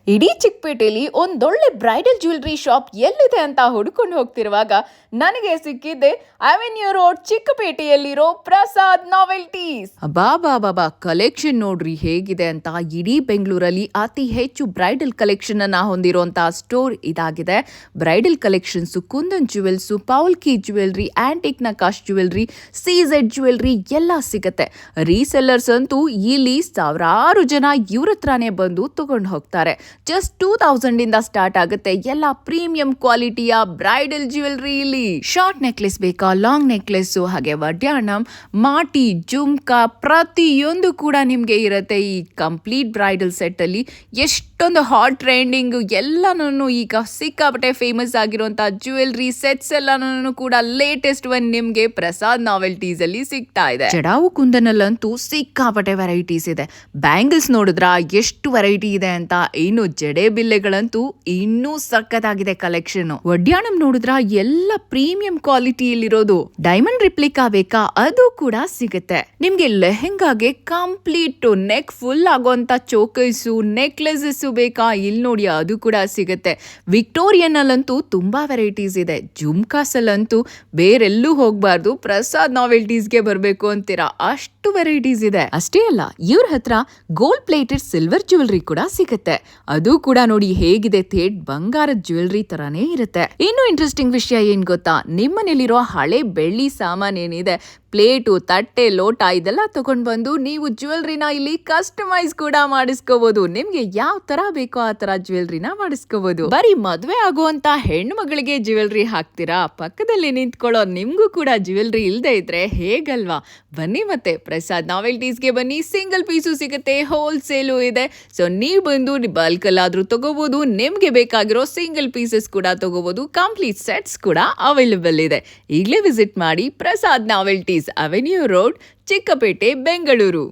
ಇಡೀ ಚಿಕ್ಕಪೇಟೆಯಲ್ಲಿ ಒಂದೊಳ್ಳೆ bridal jewellery shop ಎಲ್ಲಿದೆ ಅಂತ ಹುಡುಕೊಂಡು ಹೋಗ್ತಿರುವಾಗ ನನಗೆ ಸಿಕ್ಕಿದ್ದೆ ಅವೆನ್ಯೂ ರೋಡ್ ಚಿಕ್ಕಪೇಟೆಯಲ್ಲಿರೋ ಪ್ರಸಾದ್ ನಾವೆಲ್ಟೀಸ್. ಬಾಬಾ ಕಲೆಕ್ಷನ್ ನೋಡ್ರಿ ಹೇಗಿದೆ ಅಂತ. ಇಡೀ ಬೆಂಗಳೂರಲ್ಲಿ ಅತಿ ಹೆಚ್ಚು ಬ್ರೈಡಲ್ ಕಲೆಕ್ಷನ್ ಅನ್ನ ಹೊಂದಿರುವಂತಹ ಸ್ಟೋರ್ ಇದಾಗಿದೆ. Bridal collections, kundan jewels, polki jewellery, antique nakash jewellery, CZ jewellery ಎಲ್ಲ ಸಿಗುತ್ತೆ. ರೀಸೆಲ್ಲರ್ಸ್ ಅಂತೂ ಇಲ್ಲಿ ಸಾವಿರಾರು ಜನ ಇವ್ರ ಹತ್ರನೇ ಬಂದು ತಗೊಂಡು ಹೋಗ್ತಾರೆ. ಜಸ್ಟ್ 2000 ಇಂದ ಸ್ಟಾರ್ಟ್ ಆಗುತ್ತೆ ಎಲ್ಲ ಪ್ರೀಮಿಯಂ ಕ್ವಾಲಿಟಿಯ ಬ್ರೈಡಲ್ ಜ್ಯುವೆಲ್ರಿ. ಇಲ್ಲಿ ಶಾರ್ಟ್ ನೆಕ್ಲೆಸ್ ಬೇಕಾ, ಲಾಂಗ್ ನೆಕ್ಲೆಸ್, ಹಾಗೆ ವಡ್ಯಾಣಂ, ಮಾಟಿ, ಜುಮ್ಕಾ ಪ್ರತಿಯೊಂದು ಕೂಡ ನಿಮ್ಗೆ ಇರುತ್ತೆ. ಈ ಕಂಪ್ಲೀಟ್ ಬ್ರೈಡಲ್ ಸೆಟ್ ಅಲ್ಲಿ ಎಷ್ಟೊಂದು ಹಾಟ್ ಟ್ರೆಂಡಿಂಗ್ ಎಲ್ಲಾನು ಈಗ ಸಿಕ್ಕಾಪಟ್ಟೆ ಫೇಮಸ್ ಆಗಿರುವಂತಹ ಜ್ಯುವೆಲ್ರಿ ಸೆಟ್ಸ್ ಎಲ್ಲಾನು ಕೂಡ ಲೇಟೆಸ್ಟ್ ಒನ್ ನಿಮ್ಗೆ ಪ್ರಸಾದ್ ನಾವೆಲ್ಟೀಸ್ ಅಲ್ಲಿ ಸಿಗ್ತಾ ಇದೆ. ಜಡಾವು ಕುಂದನಲ್ಲಂತೂ ಸಿಕ್ಕಾಪಟ್ಟೆ ವೆರೈಟೀಸ್ ಇದೆ. ಬ್ಯಾಂಗಲ್ಸ್ ನೋಡಿದ್ರ ಎಷ್ಟು ವೆರೈಟಿ ಇದೆ ಅಂತ. ಇನ್ನು ಜಡೆ ಬಿಲ್ಲೆಗಳಂತೂ ಇನ್ನೂ ಸಖತ್ತಾಗಿದೆ ಕಲೆಕ್ಷನ್. ವಡ್ಯಾಣಂ ನೋಡಿದ್ರ ಎಲ್ಲ ಪ್ರೀಮಿಯಂ ಕ್ವಾಲಿಟಿಯಲ್ಲಿರೋದು. ಡೈಮಂಡ್ ರಿಪ್ಲಿಕಾ ಬೇಕಾ, ಅದು ಕೂಡ ಸಿಗುತ್ತೆ. ನಿಮ್ಗೆ ಲೆಹೆಂಗಾಗೆ ಕಂಪ್ಲೀಟ್ ನೆಕ್ ಫುಲ್ ಆಗುವಂತ ಚೋಕರ್ಸ್, ನೆಕ್ಲೆಸಸ್ ಬೇಕಾ, ಇಲ್ಲಿ ನೋಡಿ ಅದು ಕೂಡ ಸಿಗುತ್ತೆ. ವಿಕ್ಟೋರಿಯನ್ ಅಲ್ಲಂತೂ ತುಂಬಾ ವೆರೈಟೀಸ್ ಇದೆ. ಜುಮ್ಕಾಸ್ ಅಲ್ಲಂತೂ ಬೇರೆಲ್ಲೂ ಹೋಗ್ಬಾರ್ದು, ಪ್ರಸಾದ್ ನಾವೆಲ್ಟೀಸ್ಗೆ ಬರ್ಬೇಕು ಅಂತೀರಾ, ಅಷ್ಟು ವೆರೈಟೀಸ್ ಇದೆ. ಅಷ್ಟೇ ಅಲ್ಲ, ಇವ್ರ ಹತ್ರ ಗೋಲ್ಡ್ ಪ್ಲೇಟೆಡ್ ಸಿಲ್ವರ್ ಜ್ಯುವೆಲ್ರಿ ಕೂಡ ಸಿಗುತ್ತೆ. ಅದು ಕೂಡ ನೋಡಿ ಹೇಗಿದೆ, ಥೇಟ್ ಬಂಗಾರದ ಜ್ಯುವೆಲ್ರಿ ತರಾನೇ ಇರುತ್ತೆ. ಇನ್ನು ಇಂಟ್ರೆಸ್ಟಿಂಗ್ ವಿಷಯ ಏನ್ ಗೊತ್ತಾ, ನಿಮ್ಮನೇಲಿರೋ ಹಳೆ ಬೆಳ್ಳಿ ಸಾಮಾನ್ ಏನಿದೆ, ಪ್ಲೇಟು, ತಟ್ಟೆ, ಲೋಟ ಇದೆಲ್ಲ ತಗೊಂಡ್ ಬಂದು ನೀವು ಜ್ಯುವೆಲ್ರಿನ ಇಲ್ಲಿ ಕಸ್ಟಮೈಸ್ ಕೂಡ ಮಾಡಿಸ್ಕೋಬಹುದು. ನಿಮ್ಗೆ ಯಾವ ತರ ಬೇಕೋ ಆ ತರ ಜ್ಯುವೆಲ್ರಿನ ಮಾಡಿಸ್ಕೋಬಹುದು. ಬರೀ ಮದ್ವೆ ಆಗುವಂತ ಹೆಣ್ಣು ಮಗಳಿಗೆ ಜ್ಯುವೆಲ್ರಿ ಹಾಕ್ತೀರಾ, ಪಕ್ಕದಲ್ಲಿ ನಿಂತ್ಕೊಳ್ಳೋ ನಿಮ್ಗೂ ಕೂಡ ಜ್ಯುವೆಲ್ರಿ ಇಲ್ದೇ ಇದ್ರೆ ಹೇಗಲ್ವಾ? ಬನ್ನಿ ಮತ್ತೆ ಪ್ರಸಾದ್ ನಾವೆಲ್ಟೀಸ್ಗೆ ಬನ್ನಿ. ಸಿಂಗಲ್ ಪೀಸು ಸಿಗುತ್ತೆ, ಹೋಲ್ಸೇಲು ಇದೆ. ಸೊ ನೀವು ಬಂದು ಬಲ್ಕ್ ಅಲ್ಲಾದ್ರೂ ತಗೋಬಹುದು. ನಿಮ್ಗೆ ಬೇಕಾಗಿರೋ ಸಿಂಗಲ್ ಪೀಸಸ್ ಕೂಡ ತಗೋಬಹುದು. ಕಂಪ್ಲೀಟ್ ಸೆಟ್ಸ್ ಕೂಡ ಅವೈಲೇಬಲ್ ಇದೆ. ಈಗಲೇ ವಿಸಿಟ್ ಮಾಡಿ Prasad novelties, avenue road, Chikkapete, Bengaluru.